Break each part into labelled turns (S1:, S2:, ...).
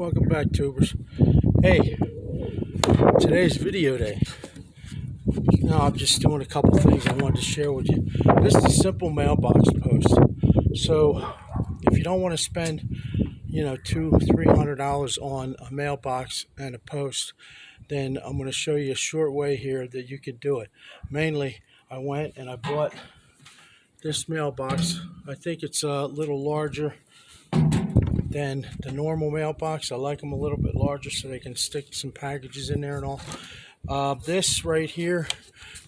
S1: Welcome back, tubers. Hey, today's video day. Now I'm just doing a couple things I wanted to share with you. This is a simple mailbox post. So if you don't want to spend, $200-300 on a mailbox and a post, then I'm going to show you a short way here that you could do it. Mainly, I went and I bought this mailbox. I think it's a little larger than the normal mailbox. I like them a little bit larger so they can stick some packages in there and all. This right here,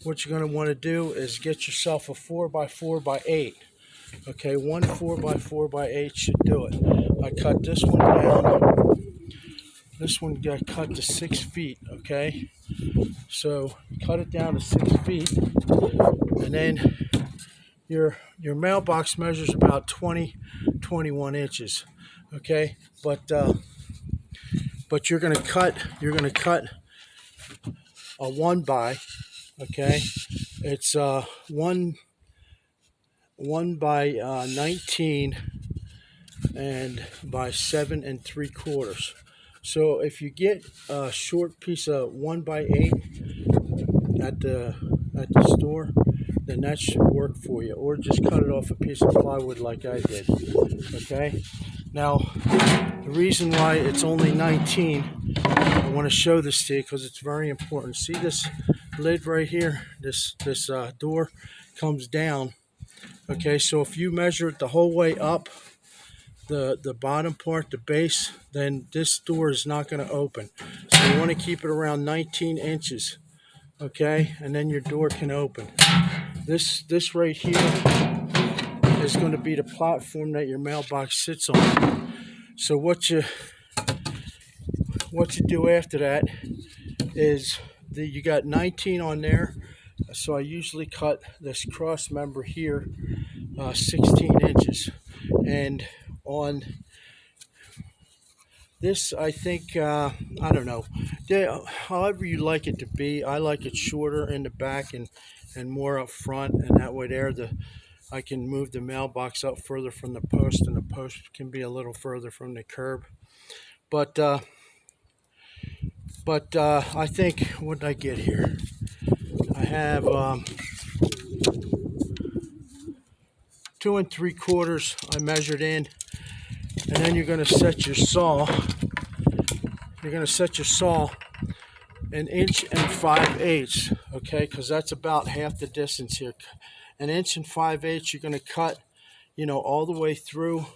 S1: what you're going to want to do is get yourself a 4x4x8. Okay, one 4x4x8 should do it. I cut this one down. This one got cut to 6 feet. Okay, so you cut it down to 6 feet, and then your mailbox measures about 21 inches. Okay, but you're gonna cut a 1x. Okay, it's 1 by 19 and by 7 3/4. So if you get a short piece of 1x8 at the store, then that should work for you, or just cut it off a piece of plywood like I did. Okay, now the reason why it's only 19, I want to show this to you because it's very important. See this lid right here? This door comes down. Okay, so if you measure it the whole way up, the bottom part, the base, then this door is not going to open. So you want to keep it around 19 inches. Okay, and then your door can open. This right here is going to be the platform that your mailbox sits on. So what you do after that is you got 19 on there. So I usually cut this cross member here 16 inches, and on this, I think, I don't know, however you like it to be. I like it shorter in the back and more up front, and that way there I can move the mailbox up further from the post, and the post can be a little further from the curb. But I think, what did I get here? I have 2 3/4 I measured in, and then you're going to set your saw. You're going to set your saw 1 5/8, okay, because that's about half the distance here. 1 5/8, you're going to cut, all the way through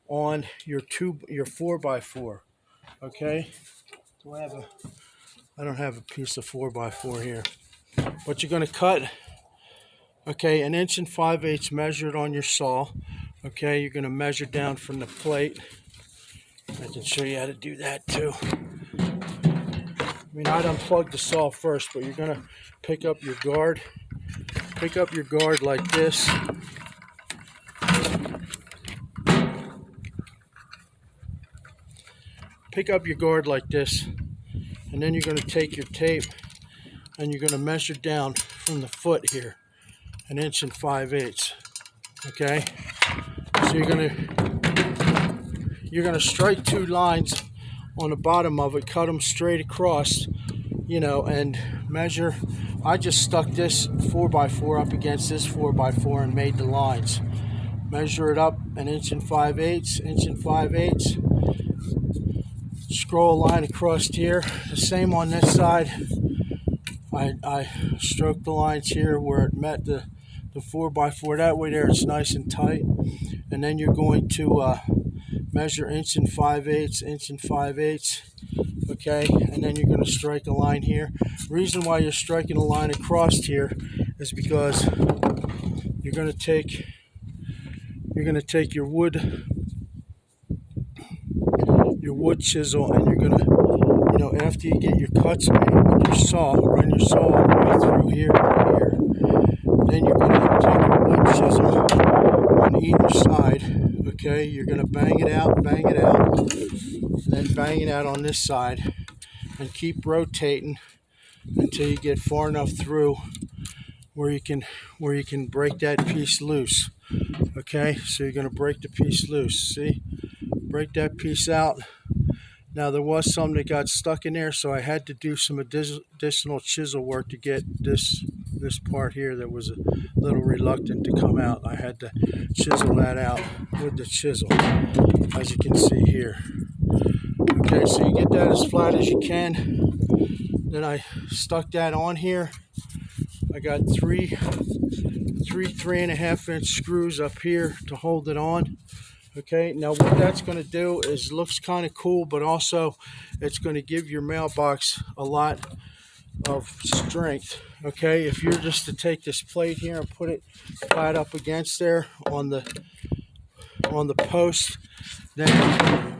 S1: on your 4x4. Okay, I don't have a piece of 4x4 here, but you're going to cut, okay, 1 5/8 measured on your saw. Okay, you're going to measure down from the plate. I can show you how to do that too. I mean, I'd unplug the saw first, but you're going to pick up your guard. Pick up your guard like this. Pick up your guard like this. And then you're going to take your tape and you're going to measure down from the foot here 1 5/8. Okay? So you're going to strike 2 lines on the bottom of it, cut them straight across, and measure. I just stuck this 4x4 up against this 4x4 and made the lines. Measure it up 1 5/8, 1 5/8. Scroll a line across here. The same on this side. I stroked the lines here where it met the 4x4. That way there it's nice and tight. And then you're going to measure 1 5/8, 1 5/8. Okay, and then you're going to strike a line here. Reason why you're striking a line across here is because you're going to take your wood chisel, and you're going to, after you get your cuts made with your saw, run your saw all the way through here and here. Then you're going to take your wood chisel on either side. Okay, you're going to bang it out, and then bang it out on this side, and keep rotating until you get far enough through where you can break that piece loose. Okay, so you're going to break the piece loose. See, break that piece out, Now there was some that got stuck in there, so I had to do some additional chisel work to get this part here that was a little reluctant to come out. I had to chisel that out with the chisel, as you can see here. Okay, so you get that as flat as you can. Then I stuck that on here. I got three 3.5-inch screws up here to hold it on. Okay, now what that's going to do is looks kind of cool, but also it's going to give your mailbox a lot of strength. Okay, if you're just to take this plate here and put it flat up against there on the post, then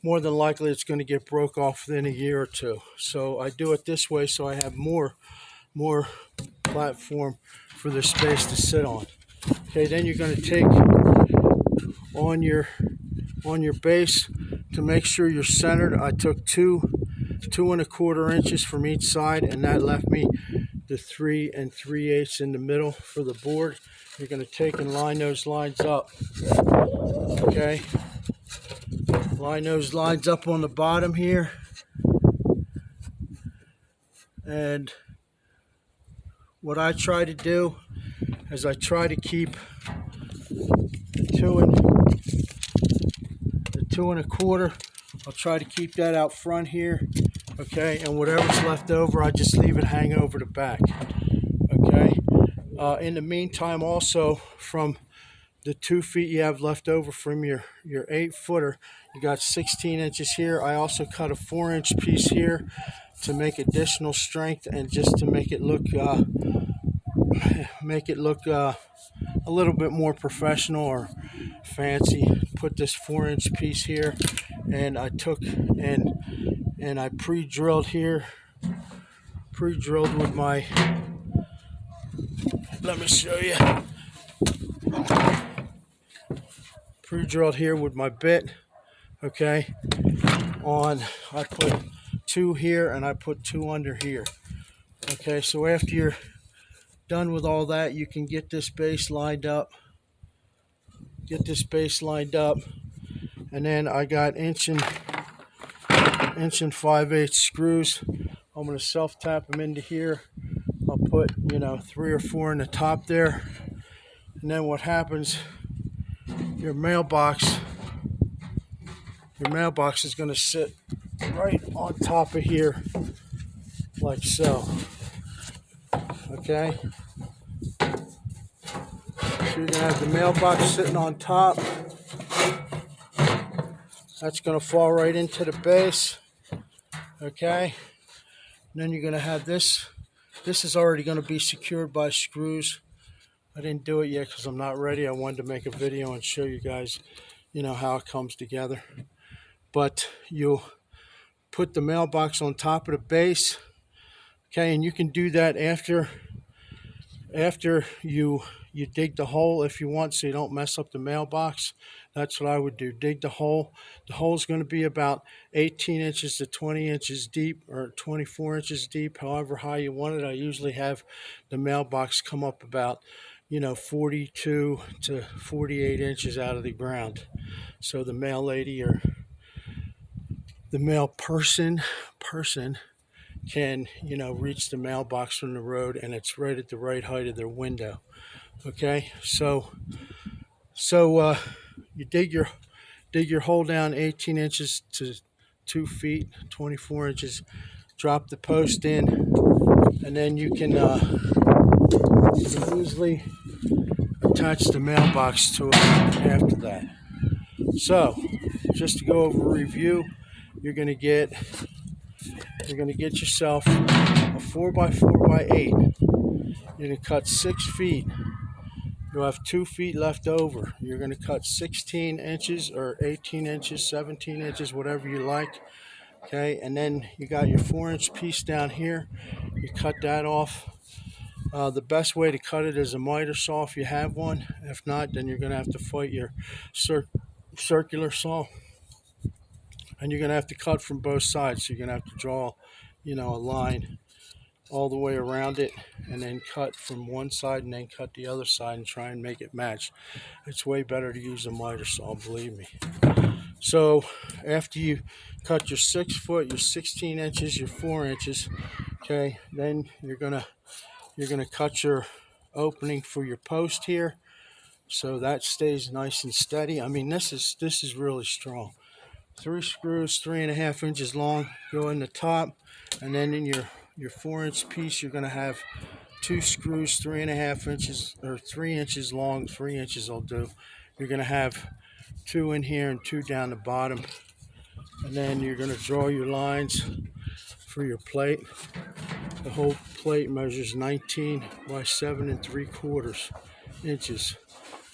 S1: more than likely it's going to get broke off within a year or two. So I do it this way so I have more platform for the space to sit on. Okay, then you're going to take on your base to make sure you're centered. I took 2.25 inches from each side, and that left me the 3 3/8 in the middle for the board. You're going to take and line those lines up. Okay, line those lines up on the bottom here, and what I try to do is I try to keep the 2.25. I'll try to keep that out front here. Okay, and whatever's left over, I just leave it hang over the back. Okay, in the meantime, also from the 2 feet you have left over from your 8-footer, you got 16 inches here. I also cut a 4-inch piece here to make additional strength and just to make it look a little bit more professional or fancy. Put this 4-inch piece here, and I took and I pre-drilled here. Pre-drilled with my, let me show you. Pre-drilled here with my bit. Okay, I put 2 here and I put 2 under here. Okay, so after you're done with all that, you can get this base lined up. Get this base lined up, and then I got 1 5/8 screws. I'm going to self-tap them into here. I'll put 3 or 4 in the top there, and then what happens? Your mailbox is going to sit right on top of here, like so. Okay. So you're going to have the mailbox sitting on top. That's going to fall right into the base. Okay. And then you're going to have this. This is already going to be secured by screws. I didn't do it yet because I'm not ready. I wanted to make a video and show you guys, how it comes together. But you'll put the mailbox on top of the base. Okay, and you can do that after you dig the hole if you want, so you don't mess up the mailbox. That's what I would do. Dig the hole. The hole is going to be about 18 inches to 20 inches deep, or 24 inches deep, however high you want it. I usually have the mailbox come up about 42 to 48 inches out of the ground, so the mail lady or the mail person can reach the mailbox from the road, and it's right at the right height of their window. Okay, so you dig your hole down 18 inches to 2 feet, 24 inches. Drop the post in, and then you can easily attach the mailbox to it after that. So, just to go over a review, you're going to get yourself a 4x4x8. You're going to cut 6 feet. You'll have 2 feet left over. You're going to cut 16 inches or 18 inches, 17 inches, whatever you like. Okay, and then you got your 4-inch piece down here. You cut that off. The best way to cut it is a miter saw if you have one. If not, then you're going to have to fight your circular saw. And you're going to have to cut from both sides. So you're going to have to draw, a line all the way around it, and then cut from one side and then cut the other side and try and make it match. It's way better to use a miter saw, believe me. So after you cut your 6 foot, your 16 inches, your 4 inches. Okay, then you're gonna cut your opening for your post here, so that stays nice and steady. I mean, this is really strong. 3 screws, 3.5 inches long, go in the top, and then in your 4-inch piece, you're gonna have 2 screws, 3.5 inches or 3 inches long. 3 inches will do. You're gonna have 2 in here and 2 down the bottom, and then you're gonna draw your lines for your plate. The whole plate measures 19 by 7 3/4 inches.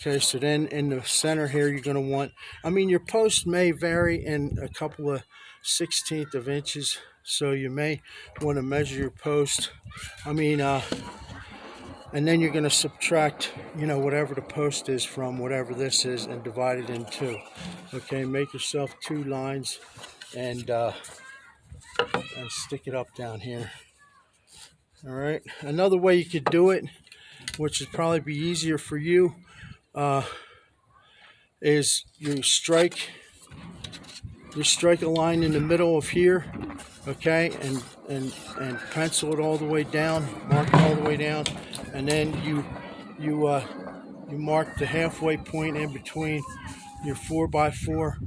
S1: Okay, so then in the center here, you're going to want, I mean, your post may vary in a couple of 1/16 of inches, so you may want to measure your post. I mean, and then you're going to subtract, whatever the post is from whatever this is and divide it in 2. Okay, make yourself 2 lines and stick it up down here. All right, another way you could do it, which would probably be easier for you, is you strike a line in the middle of here, okay, and pencil it all the way down, mark it all the way down, and then you mark the halfway point in between your 4x4,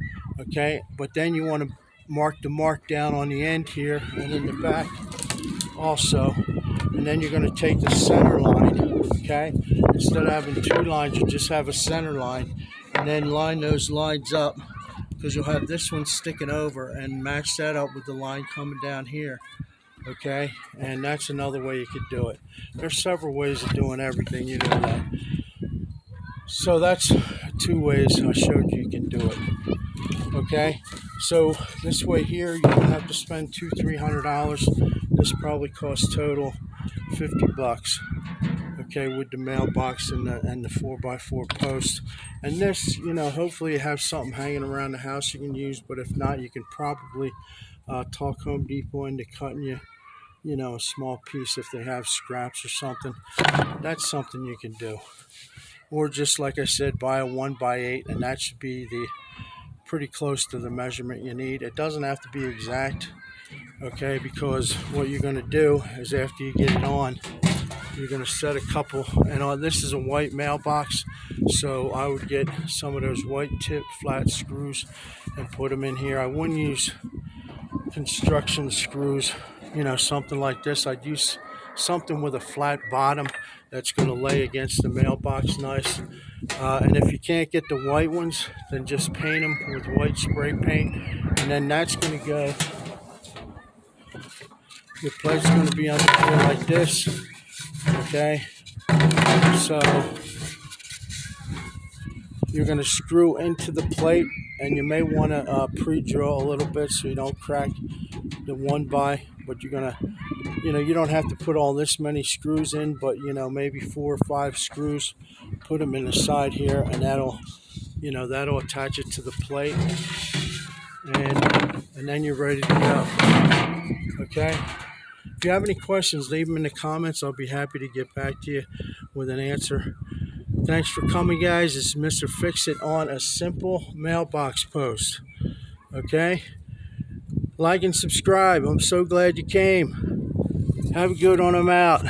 S1: okay, but then you want to mark the mark down on the end here and in the back also, and then you're going to take the center line, okay, instead of having 2 lines, you just have a center line, and then line those lines up, because you'll have this one sticking over, and match that up with the line coming down here. Okay, and that's another way you could do it. There's several ways of doing everything, you know that. So that's 2 ways I showed you can do it. Okay, so this way here, you don't have to spend $200-300. This probably costs total $50. Okay, with the mailbox and the 4x4 post. And this, hopefully you have something hanging around the house you can use, but if not, you can probably talk Home Depot into cutting you, a small piece if they have scraps or something. That's something you can do. Or just like I said, buy a 1x8, and that should be pretty close to the measurement you need. It doesn't have to be exact, okay, because what you're going to do is after you get it on, you're going to set a couple, and this is a white mailbox, so I would get some of those white tip flat screws and put them in here. I wouldn't use construction screws, something like this. I'd use something with a flat bottom that's going to lay against the mailbox nice. And if you can't get the white ones, then just paint them with white spray paint, and then that's going to go, your plate's going to be under here like this. Okay, so you're going to screw into the plate, and you may want to pre-drill a little bit so you don't crack the 1x, but you're going to, you don't have to put all this many screws in, but maybe 4 or 5 screws, put them in the side here, and that'll attach it to the plate, and then you're ready to go. Okay, if you have any questions, leave them in the comments. I'll be happy to get back to you with an answer. Thanks for coming, guys. This is Mr. Fix-It on a simple mailbox post. Okay, like and subscribe. I'm so glad you came. Have a good one. I'm out.